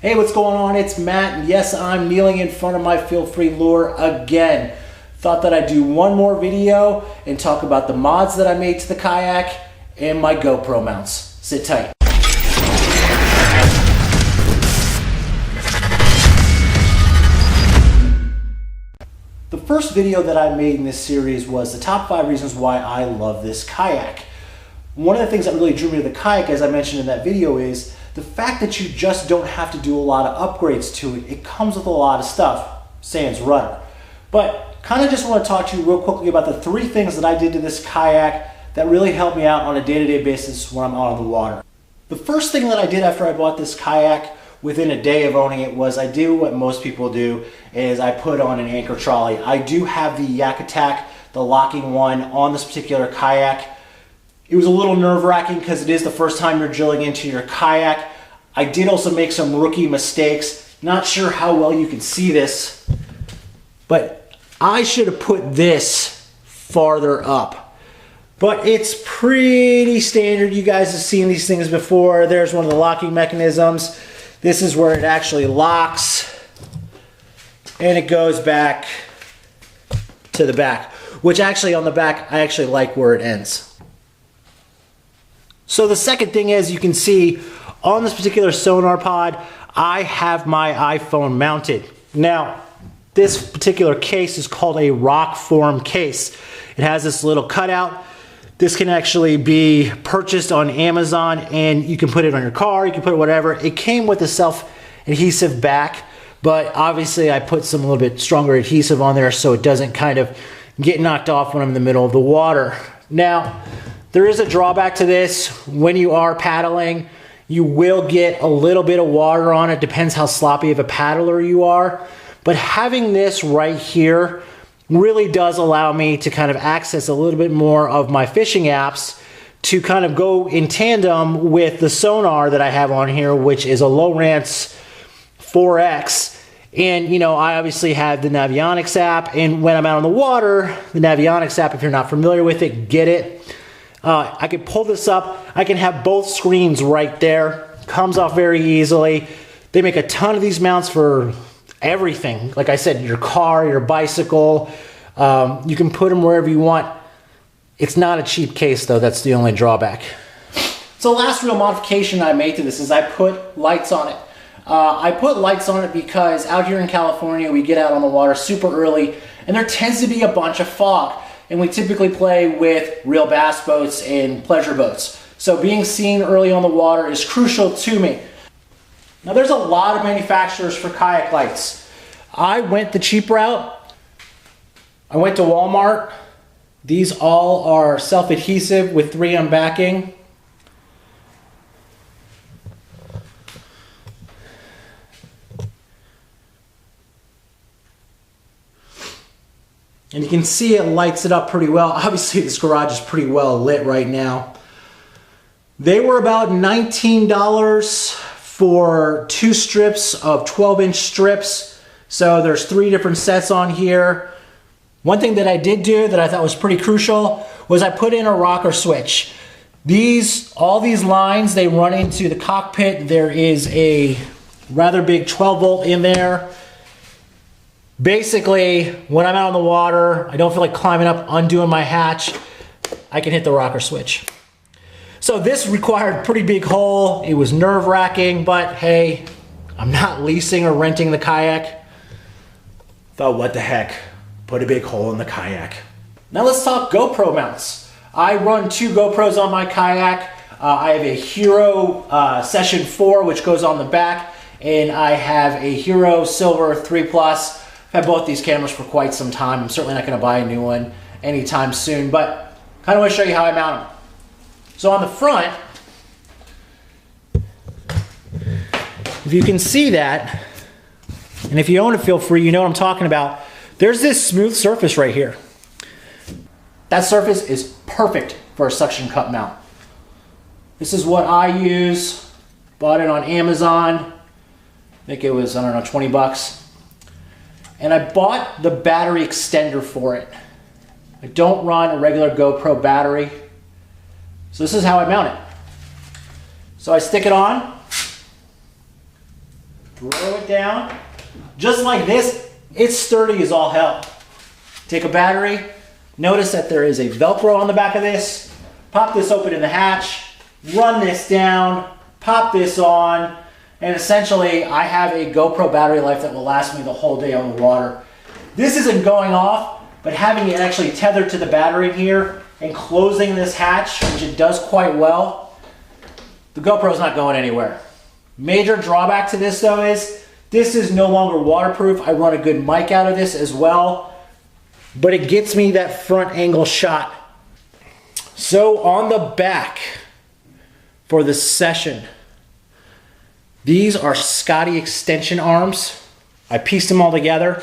Hey, what's going on? It's Matt, and yes, I'm kneeling in front of my Feelfree Lure again. Thought that I'd do one more video and talk about the mods that I made to the kayak and my GoPro mounts. Sit tight. The first video that I made in this series was the top 5 reasons why I love this kayak. One of the things that really drew me to the kayak, as I mentioned in that video, is the fact that you just don't have to do a lot of upgrades to it. It comes with a lot of stuff, sans rudder. But kind of just want to talk to you real quickly about the 3 things that I did to this kayak that really helped me out on a day-to-day basis when I'm out on the water. The first thing that I did after I bought this kayak within a day of owning it was I do what most people do, is I put on an anchor trolley. I do have the yakattack, the locking one, on this particular kayak. It was a little nerve-wracking because it is the first time you're drilling into your kayak. I did also make some rookie mistakes. Not sure how well you can see this, but I should have put this farther up. But it's pretty standard. You guys have seen these things before. There's one of the locking mechanisms. This is where it actually locks, and it goes back to the back, which actually on the back, I actually like where it ends. So the second thing is, you can see on this particular sonar pod, I have my iPhone mounted. Now, this particular case is called a rockform case. It has this little cutout. This can actually be purchased on Amazon, and you can put it on your car, you can put it whatever. It came with a self-adhesive back, but obviously I put some a little bit stronger adhesive on there so it doesn't kind of get knocked off when I'm in the middle of the water. Now, there is a drawback to this. When you are paddling, you will get a little bit of water on it. Depends how sloppy of a paddler you are. But having this right here really does allow me to kind of access a little bit more of my fishing apps to kind of go in tandem with the sonar that I have on here, which is a Lowrance 4X. And, you know, I obviously have the Navionics app, and when I'm out on the water, the Navionics app, if you're not familiar with it, get it. I can pull this up. I can have both screens right there. Comes off very easily. They make a ton of these mounts for everything. Like I said, your car, your bicycle. You can put them wherever you want. It's not a cheap case though. That's the only drawback. So the last real modification I made to this is I put lights on it. I put lights on it because out here in California, we get out on the water super early and there tends to be a bunch of fog. And we typically play with real bass boats and pleasure boats. So being seen early on the water is crucial to me. Now there's a lot of manufacturers for kayak lights. I went the cheap route. I went to Walmart. These all are self-adhesive with 3M backing. And you can see it lights it up pretty well. Obviously this garage is pretty well lit right now. They were about $19 for 2 strips of 12-inch strips. So there's 3 different sets on here. One thing that I did do that I thought was pretty crucial was I put in a rocker switch. All these lines, they run into the cockpit. There is a rather big 12 volt in there. Basically, when I'm out on the water, I don't feel like climbing up, undoing my hatch, I can hit the rocker switch. So this required a pretty big hole. It was nerve-wracking, but hey, I'm not leasing or renting the kayak. Thought, what the heck, put a big hole in the kayak. Now let's talk GoPro mounts. I run 2 GoPros on my kayak. I have a Hero Session 4, which goes on the back, and I have a Hero Silver 3 Plus. I've had both these cameras for quite some time. I'm certainly not going to buy a new one anytime soon, but kind of want to show you how I mount them. So on the front, if you can see that, and if you own a Feelfree, you know what I'm talking about. There's this smooth surface right here. That surface is perfect for a suction cup mount. This is what I use. Bought it on Amazon. I think it was, I don't know, 20 bucks. And I bought the battery extender for it. I don't run a regular GoPro battery. So this is how I mount it. So I stick it on. throw it down. Just like this, it's sturdy as all hell. Take a battery. Notice that there is a Velcro on the back of this. Pop this open in the hatch, run this down, pop this on, and essentially I have a GoPro battery life that will last me the whole day on the water. This isn't going off, but having it actually tethered to the battery here and closing this hatch, which it does quite well, the GoPro is not going anywhere. Major drawback to this though is this is no longer waterproof. I run a good mic out of this as well, but it gets me that front angle shot. So on the back for the Session, these are Scotty extension arms. I pieced them all together.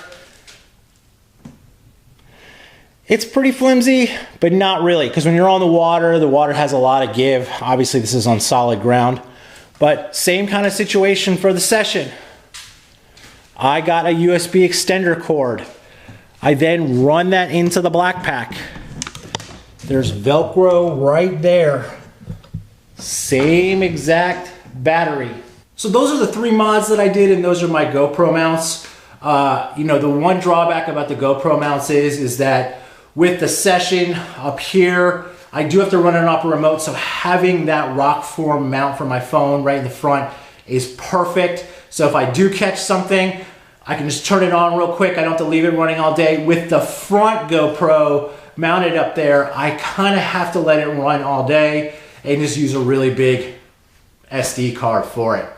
It's pretty flimsy, but not really, because when you're on the water has a lot of give. Obviously this is on solid ground, but same kind of situation for the Session. I got a USB extender cord. I then run that into the black pack. There's Velcro right there. Same exact battery. So those are the 3 mods that I did, and those are my GoPro mounts. You know, the one drawback about the GoPro mounts is that with the Session up here, I do have to run it off a remote, so having that rockform mount for my phone right in the front is perfect. So if I do catch something, I can just turn it on real quick. I don't have to leave it running all day. With the front GoPro mounted up there, I kind of have to let it run all day and just use a really big SD card for it.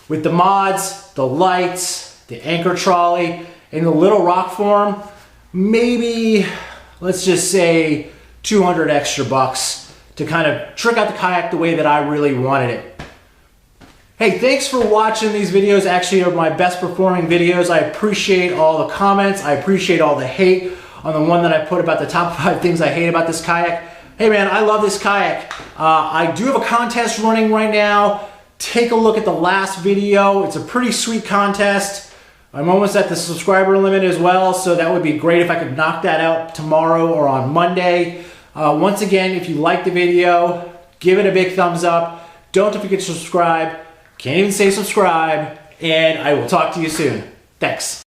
With the mods, the lights, the anchor trolley, and the little rockform, maybe, let's just say 200 extra bucks to kind of trick out the kayak the way that I really wanted it. Hey, thanks for watching these videos. Actually, are my best performing videos. I appreciate all the comments. I appreciate all the hate on the one that I put about the top 5 things I hate about this kayak. Hey man, I love this kayak. I do have a contest running right now. Take a look at the last video. It's a pretty sweet contest. I'm almost at the subscriber limit as well, so that would be great if I could knock that out tomorrow or on Monday. Once again, if you like the video, give it a big thumbs up. Don't forget to subscribe. Can't even say subscribe, and I will talk to you soon. Thanks.